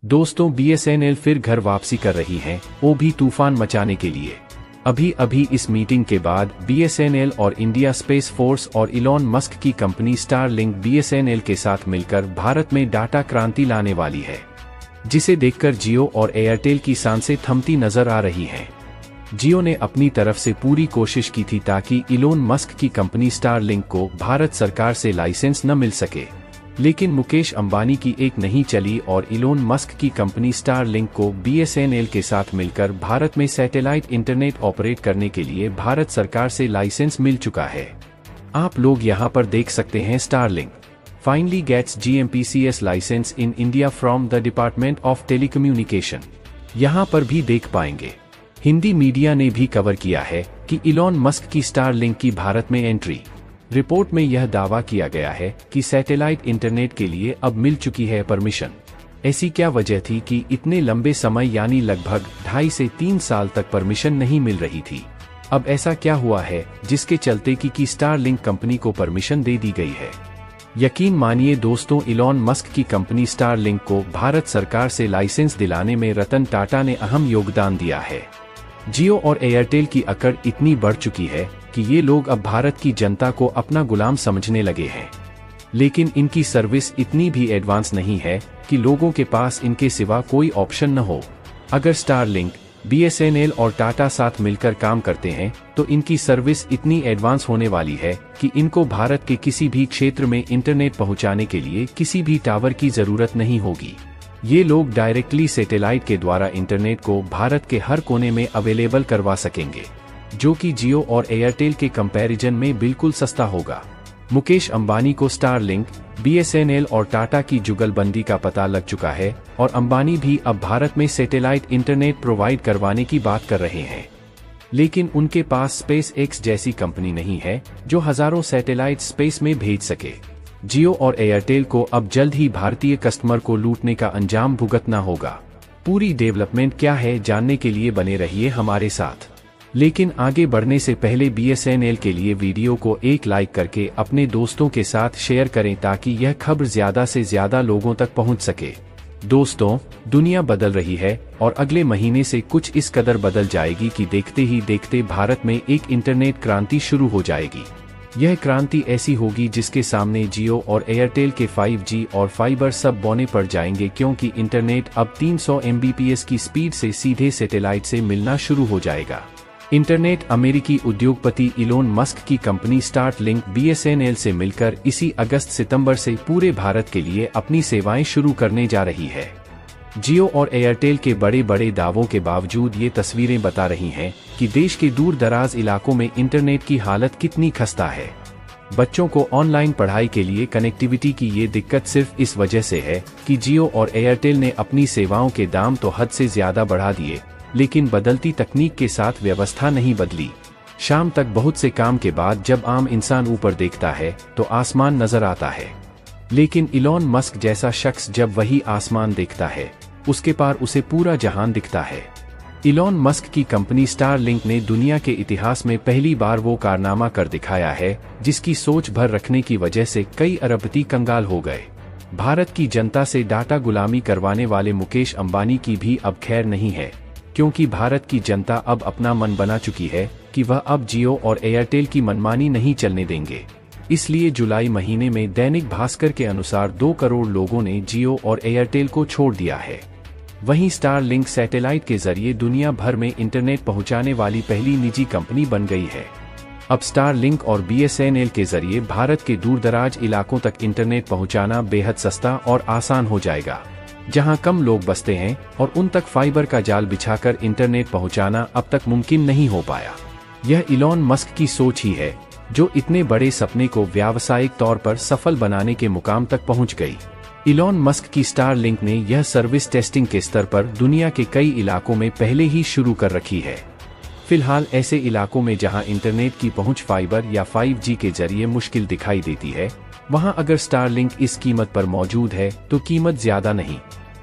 दोस्तों, बीएसएनएल फिर घर वापसी कर रही है, वो भी तूफान मचाने के लिए। अभी इस मीटिंग के बाद बीएसएनएल और इंडिया स्पेस फोर्स और इलॉन मस्क की कंपनी स्टारलिंक बीएसएनएल के साथ मिलकर भारत में डाटा क्रांति लाने वाली है, जिसे देखकर जियो और एयरटेल की सांसें थमती नजर आ रही हैं। जियो ने अपनी तरफ से पूरी कोशिश की थी ताकि इलॉन मस्क की कंपनी स्टारलिंक को भारत सरकार से लाइसेंस न मिल सके, लेकिन मुकेश अंबानी की एक नहीं चली और इलॉन मस्क की कंपनी स्टारलिंक को बीएसएनएल के साथ मिलकर भारत में सैटेलाइट इंटरनेट ऑपरेट करने के लिए भारत सरकार से लाइसेंस मिल चुका है। आप लोग यहां पर देख सकते हैं, Starlink finally gets GMPCS licence in India from the department of telecommunication. यहां पर भी देख पाएंगे। हिंदी मीडिया ने भी कवर किया है कि इलॉन मस्क की स्टारलिंक की भारत में एंट्री। रिपोर्ट में यह दावा किया गया है कि सैटेलाइट इंटरनेट के लिए अब मिल चुकी है परमिशन। ऐसी क्या वजह थी कि इतने लंबे समय यानी लगभग 2.5 से 3 साल तक परमिशन नहीं मिल रही थी? अब ऐसा क्या हुआ है जिसके चलते कि स्टारलिंक कंपनी को परमिशन दे दी गई है? यकीन मानिए दोस्तों, इलॉन मस्क की कंपनी स्टारलिंक को भारत सरकार से लाइसेंस दिलाने में रतन टाटा ने अहम योगदान दिया है। जियो और एयरटेल की अकड़ इतनी बढ़ चुकी है कि ये लोग अब भारत की जनता को अपना गुलाम समझने लगे हैं, लेकिन इनकी सर्विस इतनी भी एडवांस नहीं है कि लोगों के पास इनके सिवा कोई ऑप्शन न हो। अगर स्टारलिंक, बीएसएनएल और टाटा साथ मिलकर काम करते हैं तो इनकी सर्विस इतनी एडवांस होने वाली है कि इनको भारत के किसी भी क्षेत्र में इंटरनेट पहुंचाने के लिए किसी भी टावर की जरूरत नहीं होगी। ये लोग डायरेक्टली सैटेलाइट के द्वारा इंटरनेट को भारत के हर कोने में अवेलेबल करवा सकेंगे, जो कि जियो और एयरटेल के कंपैरिजन में बिल्कुल सस्ता होगा। मुकेश अंबानी को स्टारलिंक, बीएसएनएल और टाटा की जुगलबंदी का पता लग चुका है और अंबानी भी अब भारत में सैटेलाइट इंटरनेट प्रोवाइड करवाने की बात कर रहे हैं, लेकिन उनके पास स्पेस एक्स जैसी कंपनी नहीं है जो हजारों सैटेलाइट स्पेस में भेज सके। जियो और एयरटेल को अब जल्द ही भारतीय कस्टमर को लूटने का अंजाम भुगतना होगा। पूरी डेवलपमेंट क्या है जानने के लिए बने रहिए हमारे साथ। लेकिन आगे बढ़ने से पहले बीएसएनएल के लिए वीडियो को एक लाइक करके अपने दोस्तों के साथ शेयर करें ताकि यह खबर ज्यादा से ज्यादा लोगों तक पहुंच सके। दोस्तों, दुनिया बदल रही है और अगले महीने से कुछ इस कदर बदल जाएगी कि देखते ही देखते भारत में एक इंटरनेट क्रांति शुरू हो जाएगी। यह क्रांति ऐसी होगी जिसके सामने जियो और एयरटेल के 5G और फाइबर सब बौने पड़ जाएंगे, क्योंकि इंटरनेट अब 300 Mbps की स्पीड से सीधे सैटेलाइट से मिलना शुरू हो जाएगा। इंटरनेट अमेरिकी उद्योगपति इलॉन मस्क की कंपनी स्टारलिंक बीएसएनएल से मिलकर इसी अगस्त-सितंबर से पूरे भारत के लिए अपनी सेवाएं शुरू करने जा रही है। जियो और एयरटेल के बड़े बड़े दावों के बावजूद ये तस्वीरें बता रही हैं कि देश के दूर दराज इलाकों में इंटरनेट की हालत कितनी खस्ता है। बच्चों को ऑनलाइन पढ़ाई के लिए कनेक्टिविटी की ये दिक्कत सिर्फ इस वजह से है कि जियो और एयरटेल ने अपनी सेवाओं के दाम तो हद से ज्यादा बढ़ा दिए, लेकिन बदलती तकनीक के साथ व्यवस्था नहीं बदली। शाम तक बहुत से काम के बाद जब आम इंसान ऊपर देखता है तो आसमान नजर आता है, लेकिन इलॉन मस्क जैसा शख्स जब वही आसमान देखता है उसके पार उसे पूरा जहान दिखता है। इलॉन मस्क की कंपनी स्टारलिंक ने दुनिया के इतिहास में पहली बार वो कारनामा कर दिखाया है जिसकी सोच भर रखने की वजह से कई अरबपति कंगाल हो गए। भारत की जनता से डाटा गुलामी करवाने वाले मुकेश अंबानी की भी अब खैर नहीं है, क्योंकि भारत की जनता अब अपना मन बना चुकी है कि वह अब जियो और एयरटेल की मनमानी नहीं चलने देंगे। इसलिए जुलाई महीने में दैनिक भास्कर के अनुसार 2 करोड़ लोगों ने जियो और एयरटेल को छोड़ दिया है। वहीं स्टारलिंक सैटेलाइट के जरिए दुनिया भर में इंटरनेट पहुंचाने वाली पहली निजी कंपनी बन गई है। अब स्टारलिंक और बीएसएनएल के जरिए भारत के दूरदराज इलाकों तक इंटरनेट पहुंचाना बेहद सस्ता और आसान हो जाएगा। जहां कम लोग बसते हैं और उन तक फाइबर का जाल बिछाकर इंटरनेट पहुंचाना अब तक मुमकिन नहीं हो पाया। यह इलॉन मस्क की सोच ही है जो इतने बड़े सपने को व्यावसायिक तौर पर सफल बनाने के मुकाम तक पहुंच गई। इलॉन मस्क की स्टारलिंक ने यह सर्विस टेस्टिंग के स्तर पर दुनिया के कई इलाकों में पहले ही शुरू कर रखी है। फिलहाल ऐसे इलाकों में जहां इंटरनेट की पहुंच फाइबर या 5G के जरिए मुश्किल दिखाई देती है, वहां अगर स्टारलिंक इस कीमत पर मौजूद है तो कीमत ज्यादा नहीं।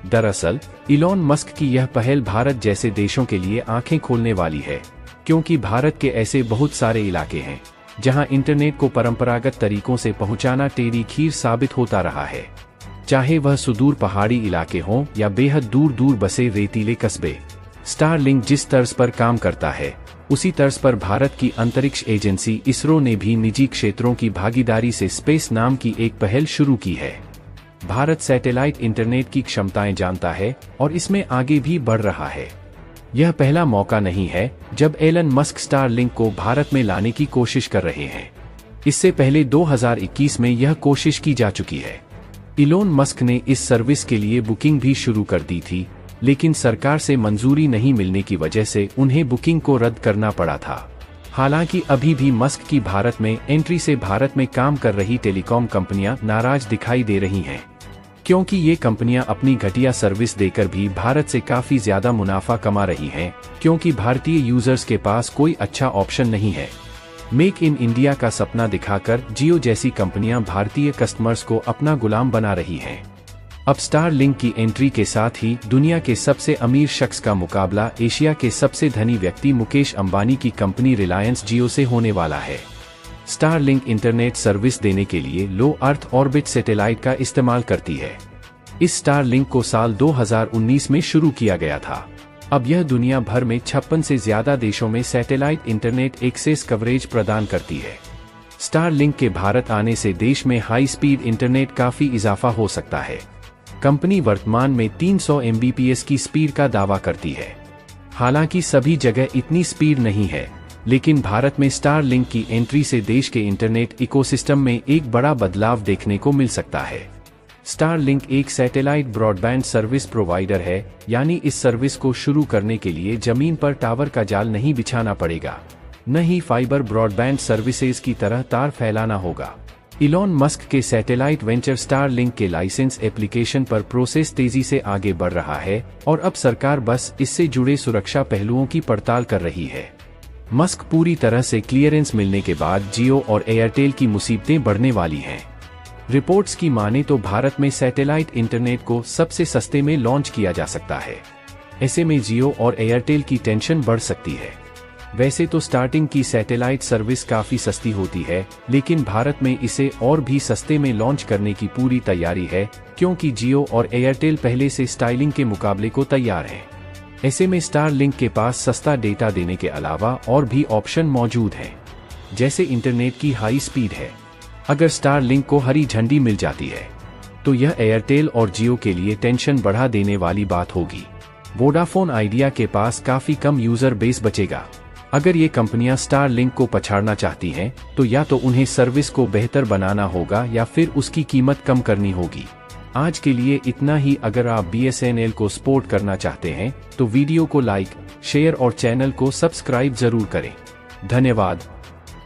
दरअसल इलॉन मस्क की यह पहल भारत जैसे देशों के लिए आंखें खोलने वाली है, क्योंकि भारत के ऐसे बहुत सारे इलाके हैं जहां इंटरनेट को परंपरागत तरीकों से पहुंचाना टेढ़ी खीर साबित होता रहा है। चाहे वह सुदूर पहाड़ी इलाके हों या बेहद दूर दूर बसे रेतीले कस्बे। स्टारलिंक जिस तर्ज पर काम करता है, उसी तर्ज पर भारत की अंतरिक्ष एजेंसी इसरो ने भी निजी क्षेत्रों की भागीदारी से स्पेस नाम की एक पहल शुरू की है। भारत सैटेलाइट इंटरनेट की क्षमताएं जानता है और इसमें आगे भी बढ़ रहा है। यह पहला मौका नहीं है जब एलन मस्क स्टारलिंक को भारत में लाने की कोशिश कर रहे हैं। इससे पहले 2021 में यह कोशिश की जा चुकी है। इलोन मस्क ने इस सर्विस के लिए बुकिंग भी शुरू कर दी थी, लेकिन सरकार से मंजूरी नहीं मिलने की वजह से उन्हें बुकिंग को रद्द करना पड़ा था। हालांकि अभी भी मस्क की भारत में एंट्री से भारत में काम कर रही टेलीकॉम कंपनियां नाराज दिखाई दे रही हैं, क्योंकि ये कंपनियां अपनी घटिया सर्विस देकर भी भारत से काफी ज्यादा मुनाफा कमा रही हैं, क्योंकि भारतीय यूजर्स के पास कोई अच्छा ऑप्शन नहीं है। मेक इन इंडिया का सपना दिखाकर जियो जैसी कंपनियां भारतीय कस्टमर्स को अपना गुलाम बना रही हैं। अब स्टारलिंक की एंट्री के साथ ही दुनिया के सबसे अमीर शख्स का मुकाबला एशिया के सबसे धनी व्यक्ति मुकेश अंबानी की कंपनी रिलायंस जियो से होने वाला है। स्टारलिंक इंटरनेट सर्विस देने के लिए लो अर्थ ऑर्बिट सैटेलाइट का इस्तेमाल करती है। इस स्टारलिंक को साल 2019 में शुरू किया गया था। अब यह दुनिया भर में 56 से ज्यादा देशों में सैटेलाइट इंटरनेट एक्सेस कवरेज प्रदान करती है। स्टारलिंक के भारत आने से देश में हाई स्पीड इंटरनेट काफी इजाफा हो सकता है। कंपनी वर्तमान में 300 Mbps की स्पीड का दावा करती है। हालांकि सभी जगह इतनी स्पीड नहीं है, लेकिन भारत में स्टारलिंक की एंट्री से देश के इंटरनेट इकोसिस्टम में एक बड़ा बदलाव देखने को मिल सकता है। स्टारलिंक एक सैटेलाइट ब्रॉडबैंड सर्विस प्रोवाइडर है, यानी इस सर्विस को शुरू करने के लिए जमीन पर टावर का जाल नहीं बिछाना पड़ेगा, न ही फाइबर ब्रॉडबैंड सर्विसेज की तरह तार फैलाना होगा। इलॉन मस्क के सैटेलाइट वेंचर स्टारलिंक के लाइसेंस एप्लीकेशन पर प्रोसेस तेजी से आगे बढ़ रहा है और अब सरकार बस इससे जुड़े सुरक्षा पहलुओं की पड़ताल कर रही है। मस्क पूरी तरह से क्लियरेंस मिलने के बाद जियो और एयरटेल की मुसीबतें बढ़ने वाली हैं। रिपोर्ट्स की माने तो भारत में सैटेलाइट इंटरनेट को सबसे सस्ते में लॉन्च किया जा सकता है। ऐसे में जियो और एयरटेल की टेंशन बढ़ सकती है। वैसे तो स्टार्टिंग की सैटेलाइट सर्विस काफी सस्ती होती है, लेकिन भारत में इसे और भी सस्ते में लॉन्च करने की पूरी तैयारी है, क्योंकि जियो और एयरटेल पहले से स्टारलिंक के मुकाबले को तैयार हैं। ऐसे में स्टारलिंक के पास सस्ता डेटा देने के अलावा और भी ऑप्शन मौजूद हैं, जैसे इंटरनेट की हाई स्पीड है। अगर स्टारलिंक को हरी झंडी मिल जाती है, तो यह एयरटेल और जियो के लिए टेंशन बढ़ा देने वाली बात होगी। वोडाफोन आइडिया के पास काफी कम यूजर बेस बचेगा। अगर ये कंपनियां स्टारलिंक को पछाड़ना चाहती हैं, तो या तो उन्हें सर्विस को बेहतर बनाना होगा या फिर उसकी कीमत कम करनी होगी। आज के लिए इतना ही। अगर आप BSNL को सपोर्ट करना चाहते हैं, तो वीडियो को लाइक, शेयर और चैनल को सब्सक्राइब जरूर करें। धन्यवाद।